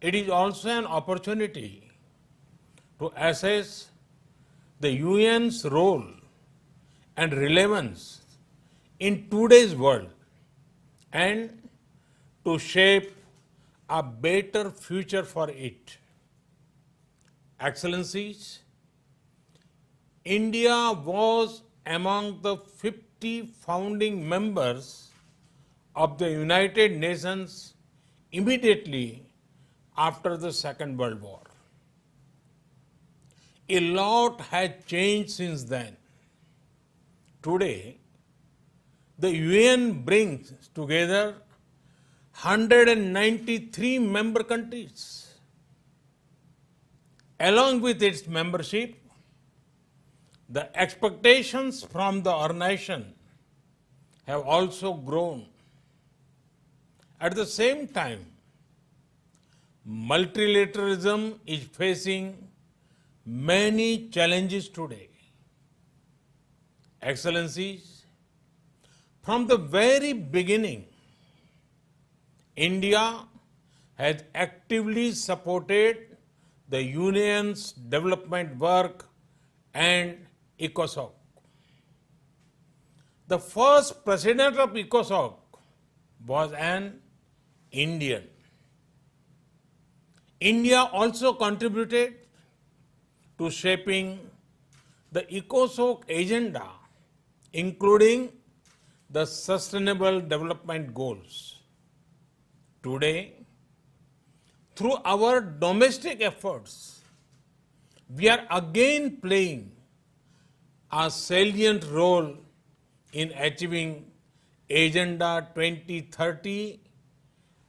It is also an opportunity to assess the UN's role and relevance in today's world and to shape a better future for it. Excellencies, India was among the 50 founding members of the United Nations immediately after the Second World War. A lot has changed since then. Today, the UN brings together 193 member countries. Along with its membership, the expectations from the organization have also grown. At the same time, multilateralism is facing many challenges today. Excellencies, from the very beginning, India has actively supported the Union's development work and ECOSOC. The first president of ECOSOC was an Indian. India also contributed to shaping the ECOSOC agenda, including the Sustainable Development Goals. Today, through our domestic efforts, we are again playing a salient role in achieving Agenda 2030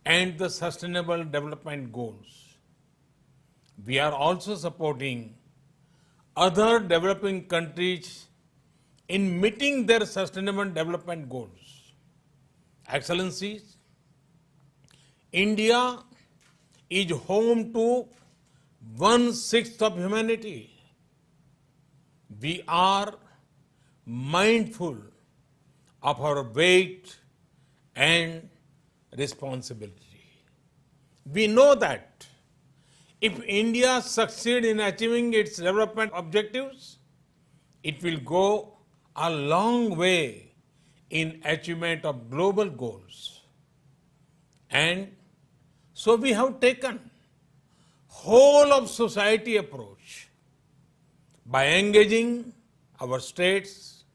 and the Sustainable Development Goals. We are also supporting other developing countries in meeting their Sustainable Development Goals. Excellencies, India is home to 1/6 of humanity. We are mindful of our weight and responsibility. We know that if India succeeds in achieving its development objectives, it will go a long way in achievement of global goals. And so we have taken whole of society approach by engaging our states,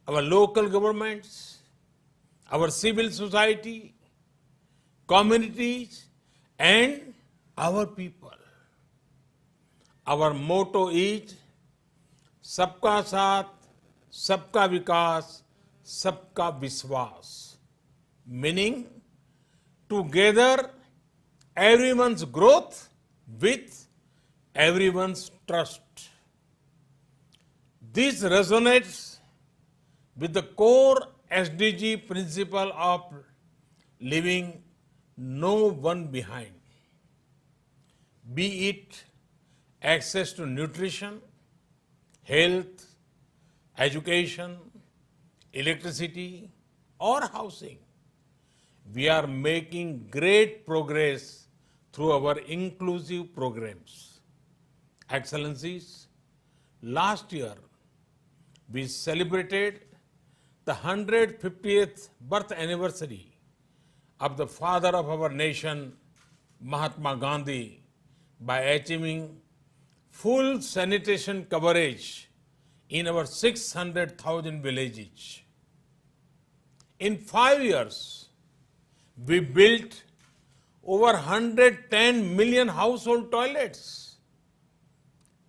our local governments, our civil society, communities, and our people. Our motto is Sabka Saath, Sabka Vikas, Sabka Vishwas, meaning together everyone's growth with everyone's trust. This resonates with the core SDG principle of leaving no one behind, be it access to nutrition, health, education, electricity, or housing. We are making great progress through our inclusive programs. Excellencies, last year we celebrated the 150th birth anniversary of the father of our nation, Mahatma Gandhi, by achieving full sanitation coverage in our 600,000 villages. In 5 years, we built over 110 million household toilets,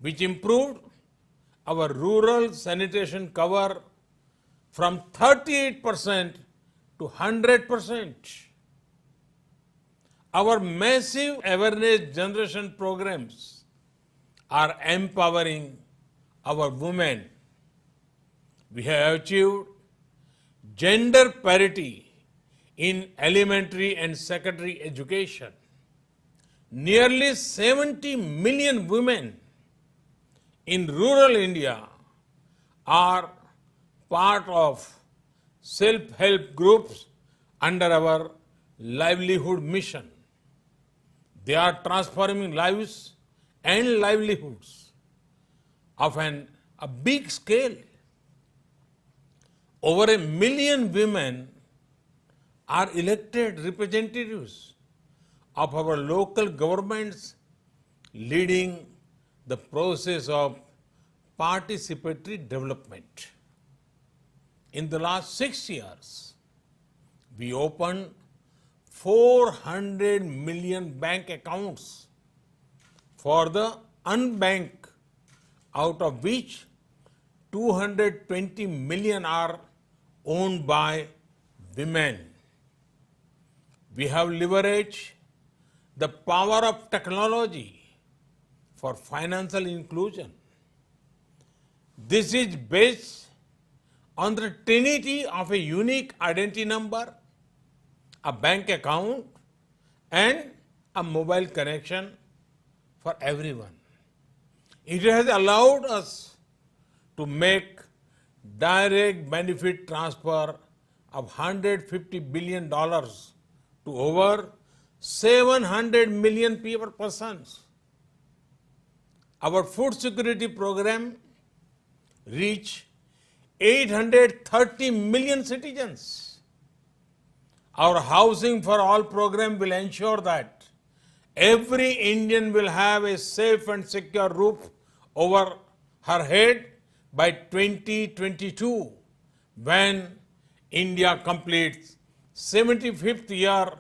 which improved our rural sanitation cover from 38% to 100%. Our massive awareness generation programs are empowering our women. We have achieved gender parity in elementary and secondary education. Nearly 70 million women in rural India are part of self-help groups under our livelihood mission. They are transforming lives and livelihoods of a big scale. Over 1 million women are elected representatives of our local governments, leading the process of participatory development. In the last 6 years, we opened 400 million bank accounts for the unbanked, out of which 220 million are owned by women. We have leveraged the power of technology for financial inclusion. This is based on the trinity of a unique identity number, a bank account, and a mobile connection for everyone. It has allowed us to make direct benefit transfer of $150 billion to over 700 million persons. Our food security program reached 830 million citizens. Our Housing for All program will ensure that every Indian will have a safe and secure roof over her head by 2022, when India completes 75th year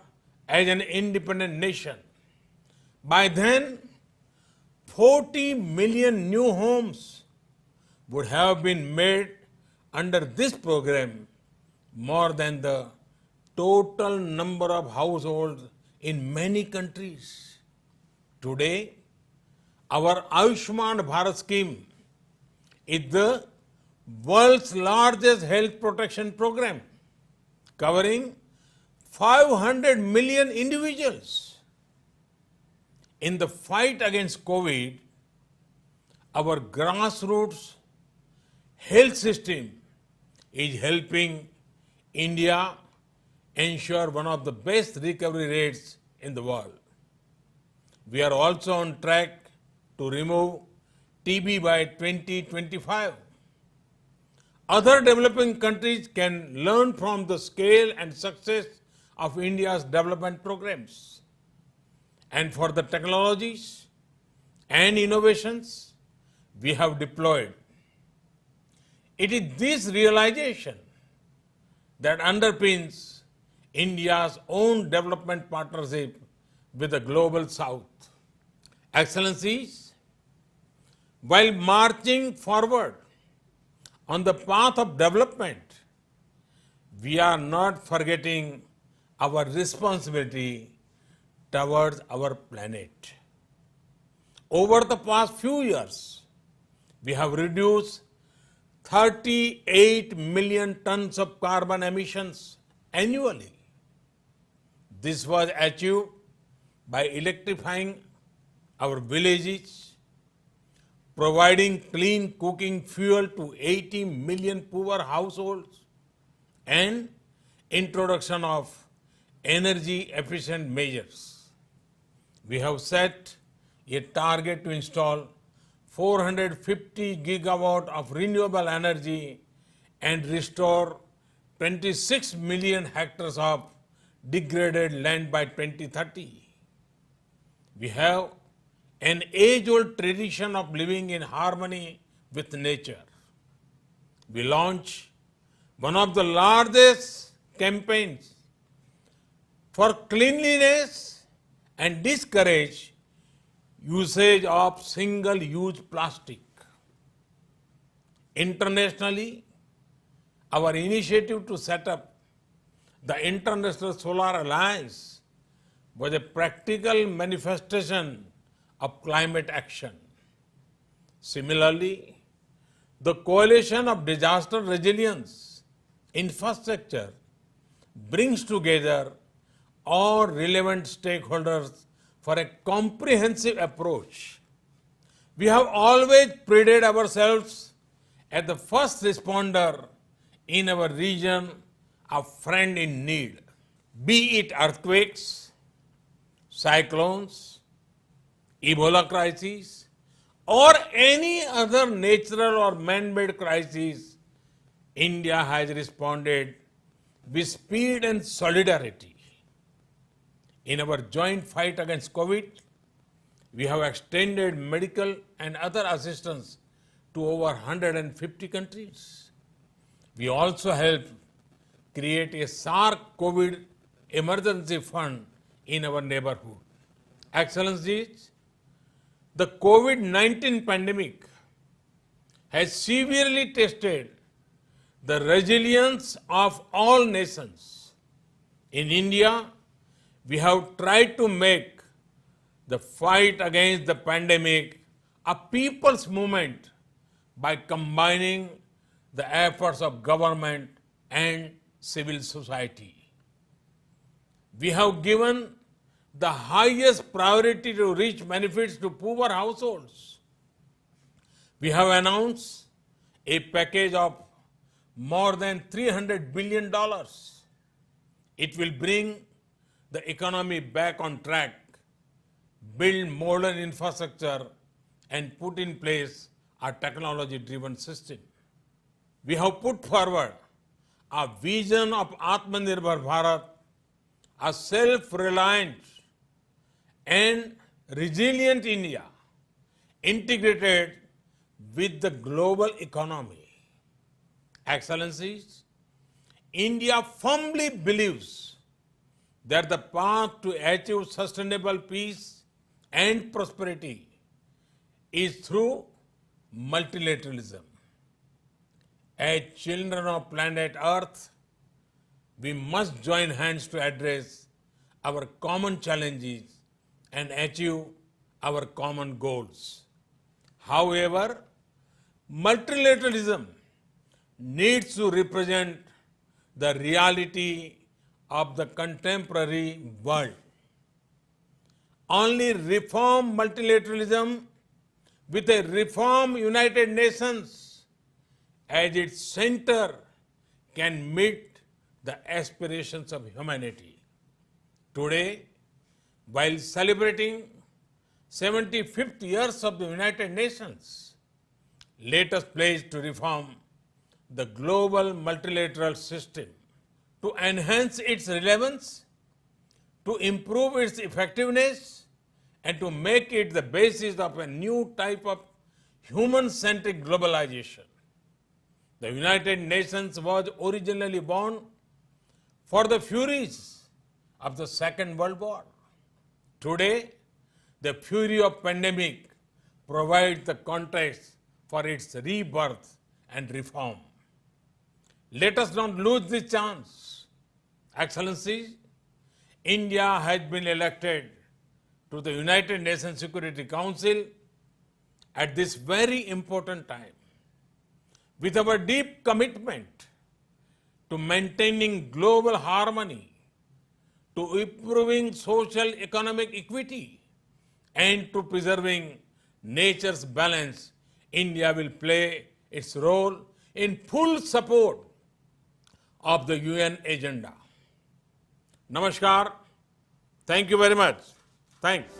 as an independent nation. By then, 40 million new homes would have been made under this program, more than the total number of households in many countries. Today, our Ayushman Bharat scheme is the world's largest health protection program, covering 500 million individuals. In the fight against COVID, our grassroots health system is helping India ensure one of the best recovery rates in the world. We are also on track to remove TB by 2025. Other developing countries can learn from the scale and success of India's development programs. And for the technologies and innovations we have deployed, it is this realization that underpins India's own development partnership with the Global South. Excellencies, while marching forward on the path of development, we are not forgetting our responsibility towards our planet. Over the past few years, we have reduced 38 million tons of carbon emissions annually. This was achieved by electrifying our villages, providing clean cooking fuel to 80 million poor households, and introduction of energy efficient measures. We have set a target to install 450 gigawatt of renewable energy and restore 26 million hectares of degraded land by 2030. We have an age-old tradition of living in harmony with nature. We launched one of the largest campaigns for cleanliness and discourage usage of single-use plastic. Internationally, our initiative to set up the International Solar Alliance was a practical manifestation of climate action. Similarly, the Coalition of Disaster Resilience Infrastructure brings together all relevant stakeholders for a comprehensive approach. We have always prided ourselves as the first responder in our region, a friend in need. Be it earthquakes, cyclones, Ebola crisis, or any other natural or man-made crisis, India has responded with speed and solidarity. In our joint fight against COVID, we have extended medical and other assistance to over 150 countries. We also helped create a SARC COVID emergency fund in our neighborhood. Excellencies, the COVID-19 pandemic has severely tested the resilience of all nations. In India, we have tried to make the fight against the pandemic a people's movement by combining the efforts of government and civil society. We have given the highest priority to reach benefits to poor households. We have announced a package of more than $300 billion. It will bring the economy back on track, build modern infrastructure, and put in place a technology-driven system. We have put forward a vision of Atmanirbhar Bharat, a self-reliant and resilient India integrated with the global economy. Excellencies, India firmly believes that the path to achieve sustainable peace and prosperity is through multilateralism. As children of planet Earth, we must join hands to address our common challenges and achieve our common goals. However, multilateralism needs to represent the reality of the contemporary world. Only reform multilateralism with a reform United Nations as its center can meet the aspirations of humanity. Today, while celebrating 75th years of the United Nations, let us pledge to reform the global multilateral system to enhance its relevance, to improve its effectiveness, and to make it the basis of a new type of human-centric globalization. The United Nations was originally born for the furies of the Second World War. Today, the fury of pandemic provides the context for its rebirth and reform. Let us not lose this chance. Excellencies, India has been elected to the United Nations Security Council at this very important time. With our deep commitment to maintaining global harmony, to improving social economic equity, and to preserving nature's balance, India will play its role in full support of the UN agenda. Namaskar. Thank you very much. Thanks.